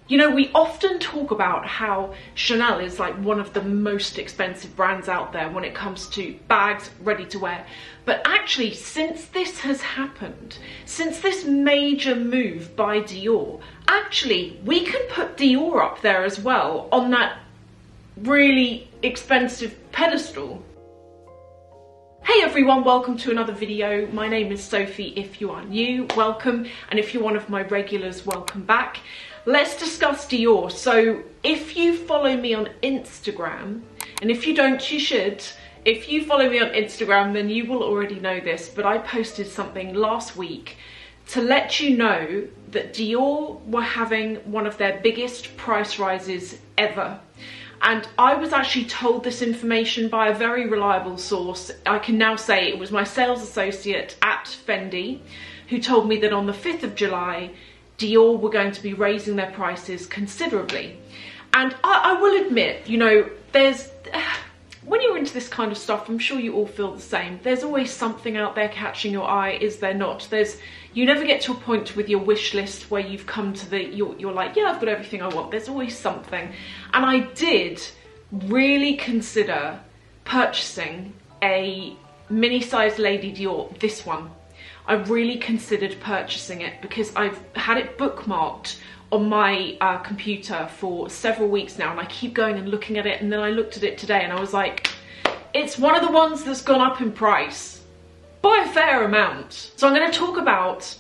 You know, we often talk about how Chanel is like one of the most expensive brands out there when it comes to bags ready to wear. But actually, since this has happened, since this major move by Dior, actually, we can put Dior up there as well on that really expensive pedestal. Hey everyone, welcome to another video. My name is Sophie. If you are new, welcome. And if you're one of my regulars, welcome back. Let's discuss Dior. So if you follow me on Instagram, and if you don't, you should. If you follow me on Instagram, then you will already know this, but I posted something last week to let you know that Dior were having one of their biggest price rises ever. And I was actually told this information by a very reliable source. I can now say it was my sales associate at Fendi who told me that on the 5th of July, Dior were going to be raising their prices considerably. And I will admit, you know, when you're into this kind of stuff, I'm sure you all feel the same. There's always something out there catching your eye, is there not? You never get to a point with your wish list where you've come to you're like, yeah, I've got everything I want. There's always something. And I did really consider purchasing a mini-sized Lady Dior, this one. I really considered purchasing it because I've had it bookmarked on my computer for several weeks now, and I keep going and looking at it, and then I looked at it today and I was like, it's one of the ones that's gone up in price by a fair amount. So I'm going to talk about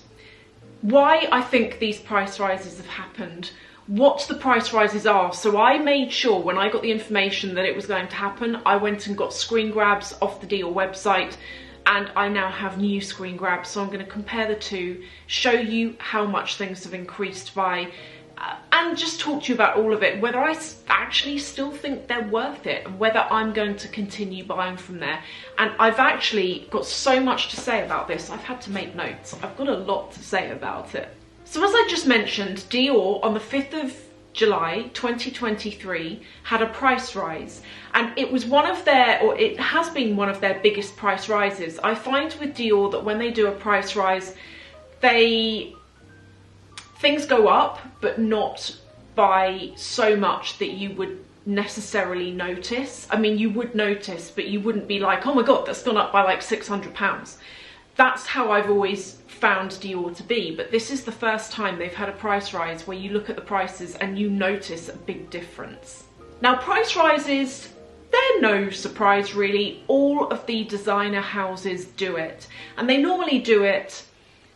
why I think these price rises have happened, what the price rises are. So I made sure when I got the information that it was going to happen, I went and got screen grabs off the Dior website, and I now have new screen grabs. So I'm going to compare the two, show you how much things have increased by, and just talk to you about all of it, whether I actually still think they're worth it and whether I'm going to continue buying from there. And I've actually got so much to say about this. I've had to make notes. I've got a lot to say about it. So as I just mentioned, Dior on the 5th of July 2023 had a price rise, and it was it has been one of their biggest price rises. I find with Dior that when they do a price rise, things go up, but not by so much that you would necessarily notice. I mean, you would notice, but you wouldn't be like, oh my god, that's gone up by like £600. That's how I've always found Dior to be, but this is the first time they've had a price rise where you look at the prices and you notice a big difference. Now, price rises, they're no surprise really. All of the designer houses do it, and they normally do it,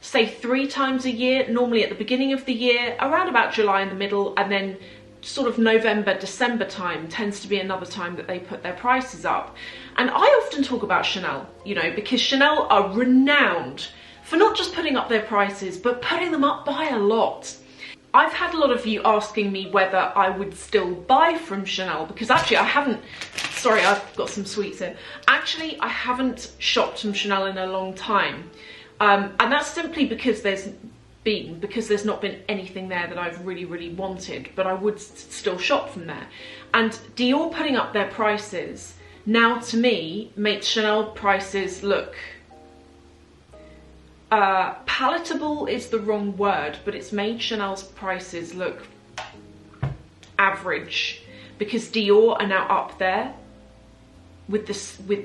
say 3 times a year, normally at the beginning of the year, around about July in the middle, and then sort of November, December time tends to be another time that they put their prices up. And I often talk about Chanel, you know, because Chanel are renowned for not just putting up their prices, but putting them up by a lot. I've had a lot of you asking me whether I would still buy from Chanel, because actually I haven't, sorry, I've got some sweets here. Actually, I haven't shopped from Chanel in a long time. And that's simply because there's not been anything there that I've really wanted, but I would still shop from there. And Dior putting up their prices now, to me, makes Chanel prices look palatable is the wrong word, but it's made Chanel's prices look average, because Dior are now up there with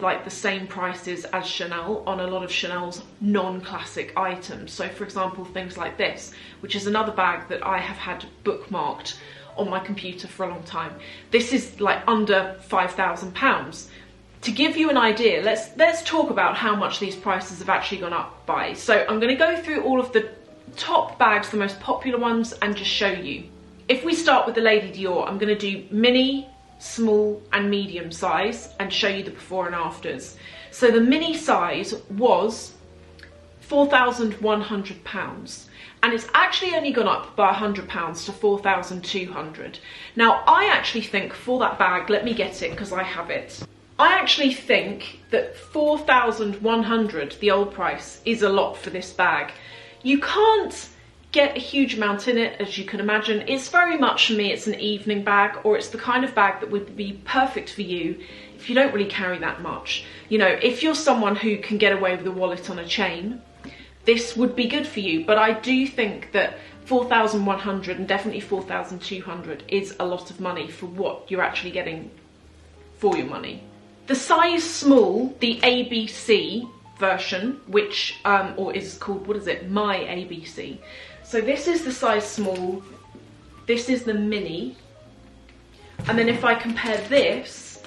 like the same prices as Chanel on a lot of Chanel's non-classic items. So for example, things like this, which is another bag that I have had bookmarked on my computer for a long time. This is like under £5,000. To give you an idea, let's talk about how much these prices have actually gone up by. So I'm going to go through all of the top bags, the most popular ones, and just show you. If we start with the Lady Dior, I'm going to do mini, small and medium size and show you the before and afters. So the mini size was £4,100, and it's actually only gone up by £100 to £4,200. Now I actually think for that bag, let me get it because I have it. I actually think that £4,100, the old price, is a lot for this bag. You can't get a huge amount in it, as you can imagine. It's very much, for me, it's an evening bag, or it's the kind of bag that would be perfect for you if you don't really carry that much. You know, if you're someone who can get away with a wallet on a chain, this would be good for you. But I do think that 4,100 and definitely 4,200 is a lot of money for what you're actually getting for your money. The size small, the ABC version, which, or is called, what is it? My ABC. So this is the size small, this is the mini. And then if I compare this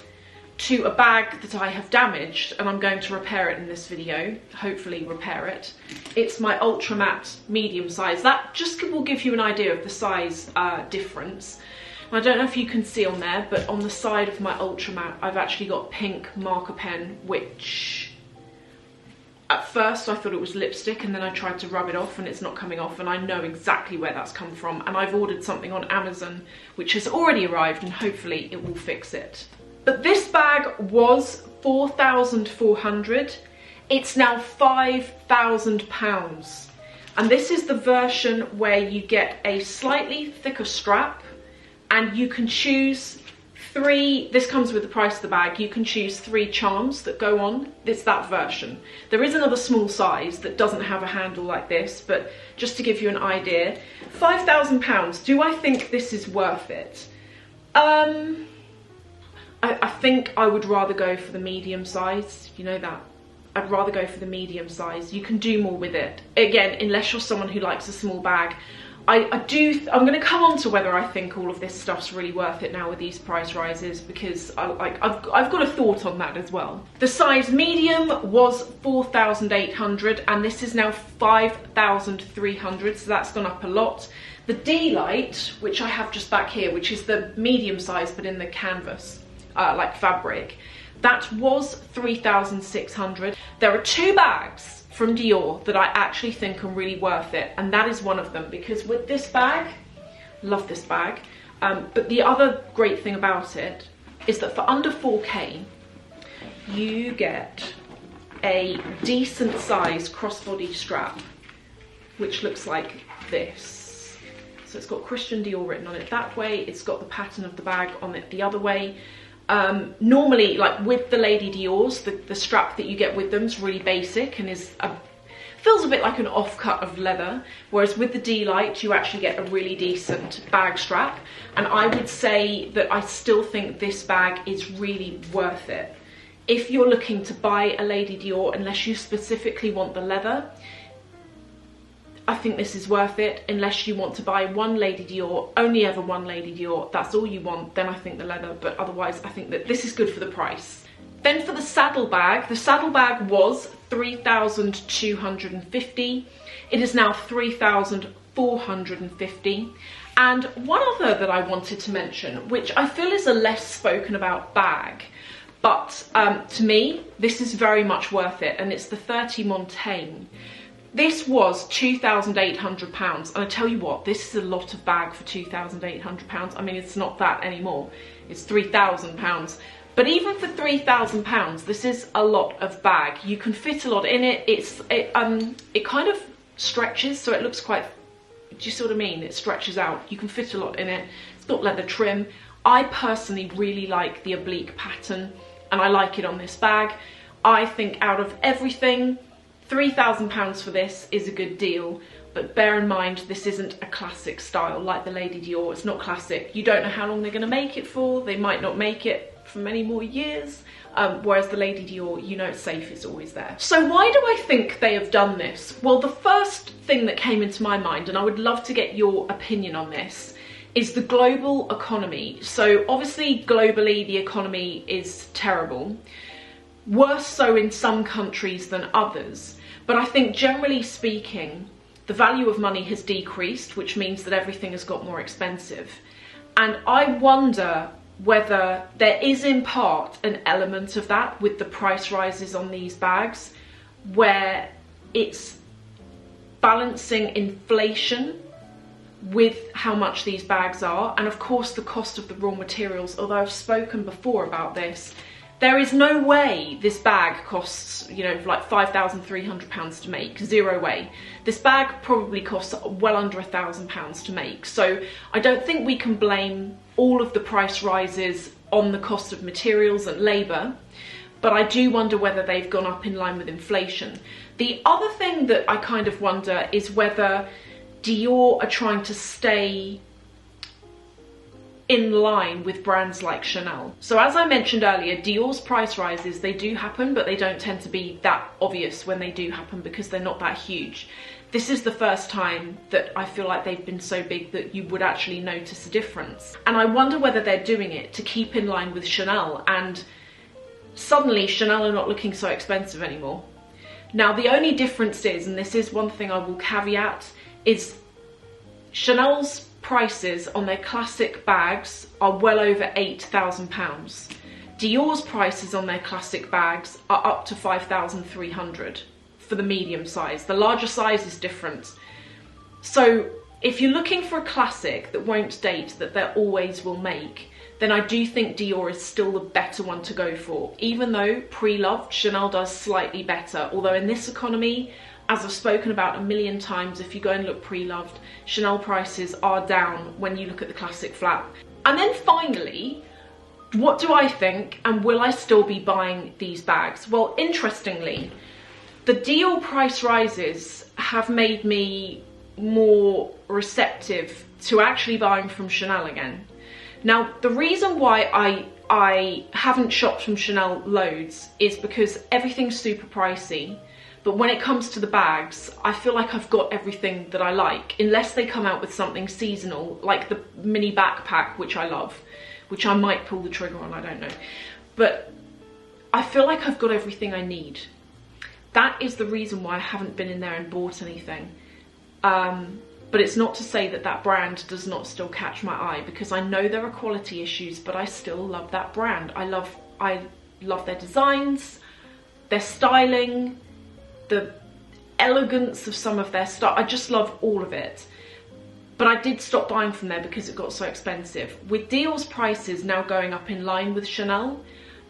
to a bag that I have damaged, and I'm going to repair it in this video, hopefully repair it. It's my ultra matte medium size. That just will give you an idea of the size difference. I don't know if you can see on there, but on the side of my ultra matte, I've actually got pink marker pen, which at first I thought it was lipstick, and then I tried to rub it off and it's not coming off, and I know exactly where that's come from. And I've ordered something on Amazon, which has already arrived, and hopefully it will fix it. But this bag was 4,400. It's now £5,000. And this is the version where you get a slightly thicker strap, and you can choose 3, this comes with the price of the bag, you can choose 3 charms that go on. It's that version. There is another small size that doesn't have a handle like this, but just to give you an idea, £5,000. Do I think this is worth it? I think I would rather go for the medium size, you know that. I'd rather go for the medium size. You can do more with it. Again, unless you're someone who likes a small bag. I'm going to come on to whether I think all of this stuff's really worth it now with these price rises, because I've got a thought on that as well. The size medium was 4,800 and this is now 5,300, so that's gone up a lot. The D-Light, which I have just back here, which is the medium size but in the canvas, like fabric, that was 3,600. There are 2 bags from Dior that I actually think are really worth it, and that is one of them, because with this bag, love this bag, but the other great thing about it is that for under 4K you get a decent size crossbody strap, which looks like this. So it's got Christian Dior written on it that way, it's got the pattern of the bag on it the other way. Normally, like with the Lady Dior's, the strap that you get with them is really basic and feels a bit like an offcut of leather, whereas with the D-Light you actually get a really decent bag strap, and I would say that I still think this bag is really worth it. If you're looking to buy a Lady Dior, unless you specifically want the leather, I think this is worth it. Unless you want to buy one Lady Dior, only ever one Lady Dior, that's all you want, then I think the leather, but otherwise I think that this is good for the price. Then for the saddle bag was 3,250. It is now 3,450. And one other that I wanted to mention, which I feel is a less spoken about bag, but to me, this is very much worth it, and it's the 30 Montaigne. This was £2,800, and I tell you what, this is a lot of bag for £2,800. I mean, it's not that anymore, it's £3,000. But even for £3,000, this is a lot of bag. You can fit a lot in it. It kind of stretches, so it looks quite, do you see what I mean? It stretches out. You can fit a lot in it. It's got leather trim. I personally really like the oblique pattern, and I like it on this bag. I think out of everything, £3,000 for this is a good deal, but bear in mind this isn't a classic style like the Lady Dior. It's not classic. You don't know how long they're going to make it for. They might not make it for many more years, whereas the Lady Dior, you know it's safe, it's always there. So why do I think they have done this? Well, the first thing that came into my mind, and I would love to get your opinion on this, is the global economy. So obviously globally the economy is terrible, worse so in some countries than others. But I think generally speaking, the value of money has decreased, which means that everything has got more expensive. And I wonder whether there is in part an element of that with the price rises on these bags, where it's balancing inflation with how much these bags are, and of course the cost of the raw materials. Although I've spoken before about this, there is no way this bag costs, you know, like £5,300 to make. Zero way. This bag probably costs well under £1,000 to make. So I don't think we can blame all of the price rises on the cost of materials and labour, but I do wonder whether they've gone up in line with inflation. The other thing that I kind of wonder is whether Dior are trying to stay in line with brands like Chanel. So as I mentioned earlier, Dior's price rises, they do happen, but they don't tend to be that obvious when they do happen because they're not that huge. This is the first time that I feel like they've been so big that you would actually notice a difference. And I wonder whether they're doing it to keep in line with Chanel, and suddenly Chanel are not looking so expensive anymore. Now the only difference is, and this is one thing I will caveat, is Chanel's prices on their classic bags are well over £8,000. Dior's prices on their classic bags are up to 5,300 for the medium size. The larger size is different. So if you're looking for a classic that won't date, that they always will make, then I do think Dior is still the better one to go for. Even though pre-loved, Chanel does slightly better. Although in this economy, as I've spoken about a million times, if you go and look pre-loved, Chanel prices are down when you look at the classic flap. And then finally, what do I think, and will I still be buying these bags? Well, interestingly, the Dior price rises have made me more receptive to actually buying from Chanel again. Now, the reason why I haven't shopped from Chanel loads is because everything's super pricey. But when it comes to the bags, I feel like I've got everything that I like, unless they come out with something seasonal, like the mini backpack, which I love, which I might pull the trigger on, I don't know. But I feel like I've got everything I need. That is the reason why I haven't been in there and bought anything. But it's not to say that that brand does not still catch my eye, because I know there are quality issues, but I still love that brand. I love their designs, their styling, the elegance of some of their stuff. I just love all of it. But I did stop buying from there because it got so expensive. With Dior's prices now going up in line with Chanel,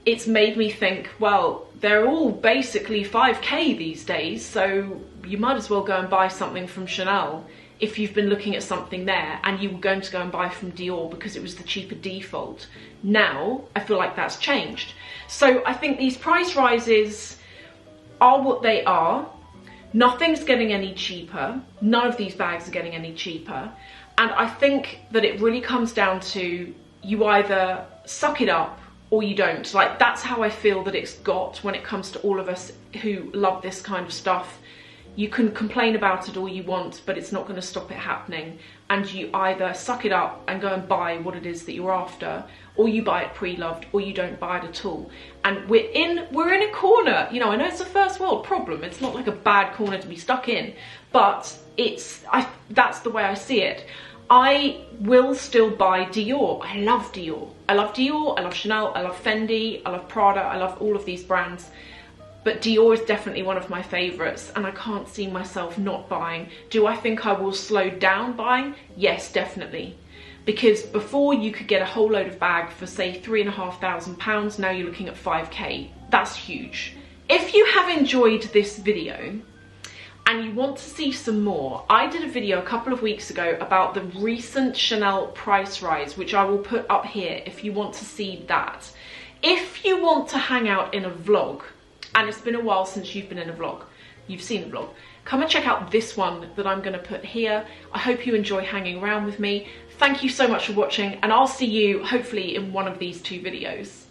it's made me think, well, they're all basically 5k these days, so you might as well go and buy something from Chanel if you've been looking at something there and you were going to go and buy from Dior because it was the cheaper default. Now, I feel like that's changed. So I think these price rises are what they are. Nothing's getting any cheaper. None of these bags are getting any cheaper. And I think that it really comes down to, you either suck it up or you don't. Like, that's how I feel that it's got when it comes to all of us who love this kind of stuff. You can complain about it all you want, but it's not going to stop it happening. And you either suck it up and go and buy what it is that you're after, or you buy it pre-loved, or you don't buy it at all. And we're in a corner. You know, I know it's a first world problem. It's not like a bad corner to be stuck in, but that's the way I see it. I will still buy Dior. I love Dior. I love Dior, I love Chanel, I love Fendi, I love Prada, I love all of these brands. But Dior is definitely one of my favourites, and I can't see myself not buying. Do I think I will slow down buying? Yes, definitely. Because before you could get a whole load of bag for, say, £3,500, now you're looking at 5k. That's huge. If you have enjoyed this video and you want to see some more, I did a video a couple of weeks ago about the recent Chanel price rise, which I will put up here if you want to see that. If you want to hang out in a vlog, and it's been a while since you've been in a vlog, you've seen a vlog, come and check out this one that I'm going to put here. I hope you enjoy hanging around with me. Thank you so much for watching, and I'll see you hopefully in one of these two videos.